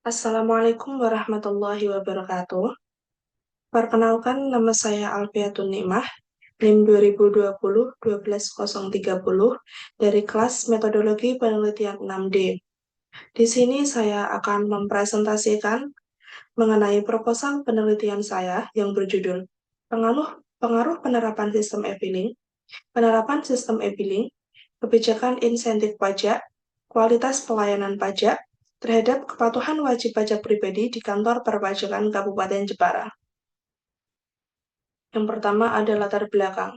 Assalamualaikum warahmatullahi wabarakatuh. Perkenalkan, nama saya Alfiatun Nimah, NIM 2020-12030 dari kelas Metodologi Penelitian 6D. Di sini saya akan mempresentasikan mengenai proposal penelitian saya yang berjudul Pengaruh Penerapan Sistem E-Filing, Penerapan Sistem E-Filing, Kebijakan Insentif Pajak, Kualitas Pelayanan Pajak, terhadap kepatuhan wajib pajak pribadi di Kantor Perpajakan Kabupaten Jepara. Yang pertama ada latar belakang.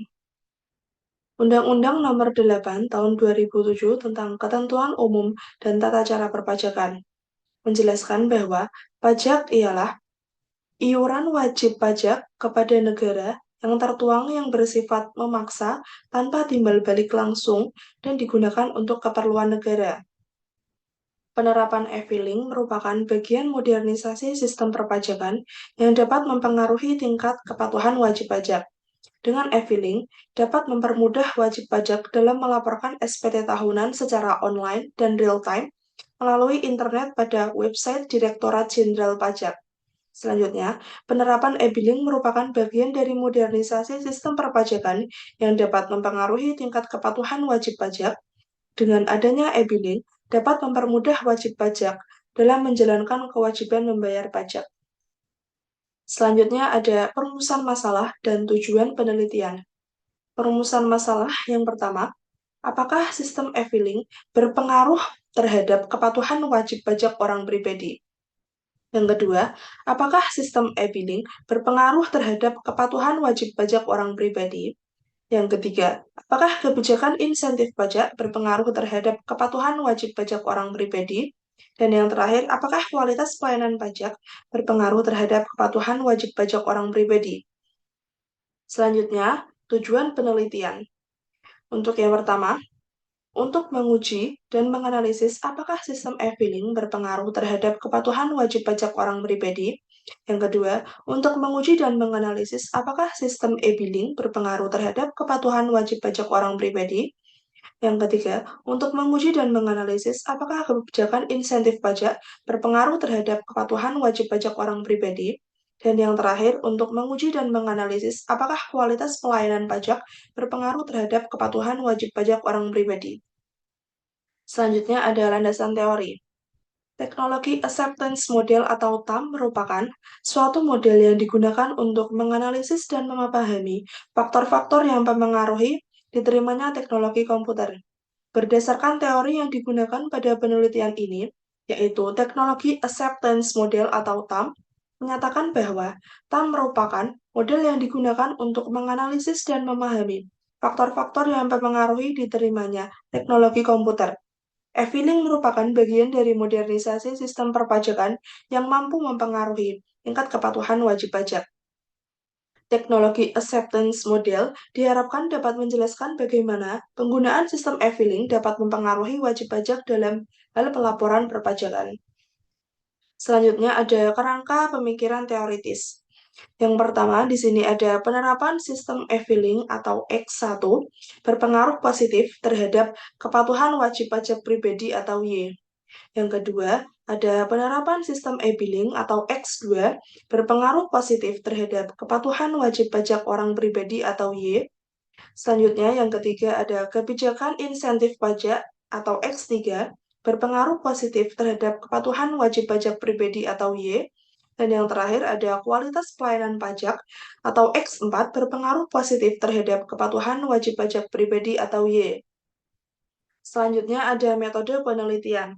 Undang-Undang Nomor 8 Tahun 2007 tentang Ketentuan Umum dan Tata Cara Perpajakan menjelaskan bahwa pajak ialah iuran wajib pajak kepada negara yang tertuang yang bersifat memaksa tanpa timbal balik langsung dan digunakan untuk keperluan negara. Penerapan e-filing merupakan bagian modernisasi sistem perpajakan yang dapat mempengaruhi tingkat kepatuhan wajib pajak. Dengan e-filing, dapat mempermudah wajib pajak dalam melaporkan SPT tahunan secara online dan real-time melalui internet pada website Direktorat Jenderal Pajak. Selanjutnya, penerapan e-billing merupakan bagian dari modernisasi sistem perpajakan yang dapat mempengaruhi tingkat kepatuhan wajib pajak. Dengan adanya e-billing, dapat mempermudah wajib pajak dalam menjalankan kewajiban membayar pajak. Selanjutnya ada perumusan masalah dan tujuan penelitian. Perumusan masalah yang pertama, apakah sistem e-filing berpengaruh terhadap kepatuhan wajib pajak orang pribadi? Yang kedua, apakah sistem e-billing berpengaruh terhadap kepatuhan wajib pajak orang pribadi? Yang ketiga, apakah kebijakan insentif pajak berpengaruh terhadap kepatuhan wajib pajak orang pribadi? Dan yang terakhir, apakah kualitas pelayanan pajak berpengaruh terhadap kepatuhan wajib pajak orang pribadi? Selanjutnya, tujuan penelitian. Untuk yang pertama, untuk menguji dan menganalisis apakah sistem e-filing berpengaruh terhadap kepatuhan wajib pajak orang pribadi. Yang kedua, untuk menguji dan menganalisis apakah sistem e-billing berpengaruh terhadap kepatuhan wajib pajak orang pribadi. Yang ketiga, untuk menguji dan menganalisis apakah kebijakan insentif pajak berpengaruh terhadap kepatuhan wajib pajak orang pribadi. Dan yang terakhir, untuk menguji dan menganalisis apakah kualitas pelayanan pajak berpengaruh terhadap kepatuhan wajib pajak orang pribadi. Selanjutnya ada landasan teori. Teknologi Acceptance Model atau TAM merupakan suatu model yang digunakan untuk menganalisis dan memahami faktor-faktor yang mempengaruhi diterimanya teknologi komputer. Berdasarkan teori yang digunakan pada penelitian ini, yaitu Teknologi Acceptance Model atau TAM, menyatakan bahwa TAM merupakan model yang digunakan untuk menganalisis dan memahami faktor-faktor yang mempengaruhi diterimanya teknologi komputer. E-filing merupakan bagian dari modernisasi sistem perpajakan yang mampu mempengaruhi tingkat kepatuhan wajib pajak. Teknologi acceptance model diharapkan dapat menjelaskan bagaimana penggunaan sistem e-filing dapat mempengaruhi wajib pajak dalam hal pelaporan perpajakan. Selanjutnya ada kerangka pemikiran teoritis. Yang pertama, di sini ada penerapan sistem e-filing atau X1 berpengaruh positif terhadap kepatuhan wajib pajak pribadi atau Y. Yang kedua, ada penerapan sistem e-billing atau X2 berpengaruh positif terhadap kepatuhan wajib pajak orang pribadi atau Y. Selanjutnya, yang ketiga ada kebijakan insentif pajak atau X3 berpengaruh positif terhadap kepatuhan wajib pajak pribadi atau Y. Dan yang terakhir ada kualitas pelayanan pajak atau X4 berpengaruh positif terhadap kepatuhan wajib pajak pribadi atau Y. Selanjutnya ada metode penelitian.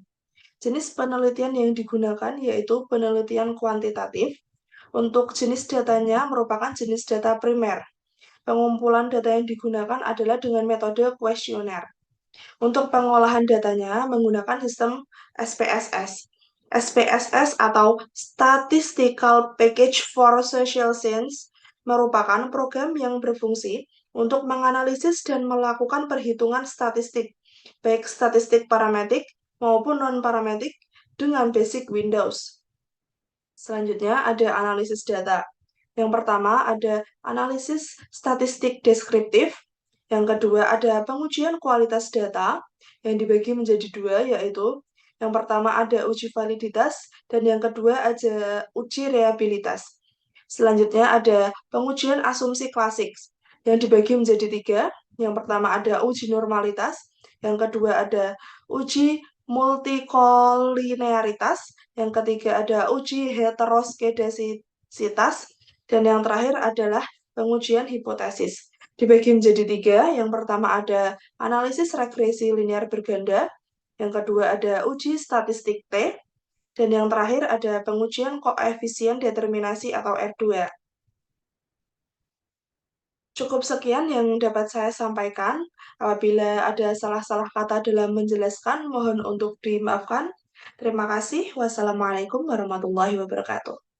Jenis penelitian yang digunakan yaitu penelitian kuantitatif. Untuk jenis datanya merupakan jenis data primer. Pengumpulan data yang digunakan adalah dengan metode kuesioner. Untuk pengolahan datanya menggunakan sistem SPSS. SPSS atau Statistical Package for Social Science merupakan program yang berfungsi untuk menganalisis dan melakukan perhitungan statistik, baik statistik parametrik maupun non-parametrik dengan basic Windows. Selanjutnya ada analisis data. Yang pertama ada analisis statistik deskriptif. Yang kedua ada pengujian kualitas data yang dibagi menjadi dua, yaitu Yang pertama ada uji validitas, dan yang kedua ada uji reliabilitas. Selanjutnya ada pengujian asumsi klasik yang dibagi menjadi tiga. Yang pertama ada uji normalitas, yang kedua ada uji multikolinearitas, yang ketiga ada uji heteroskedasitas, dan yang terakhir adalah pengujian hipotesis. Dibagi menjadi tiga, yang pertama ada analisis regresi linear berganda, yang kedua ada uji statistik T, dan yang terakhir ada pengujian koefisien determinasi atau R2. Cukup sekian yang dapat saya sampaikan. Apabila ada salah-salah kata dalam menjelaskan, mohon untuk dimaafkan. Terima kasih. Wassalamualaikum warahmatullahi wabarakatuh.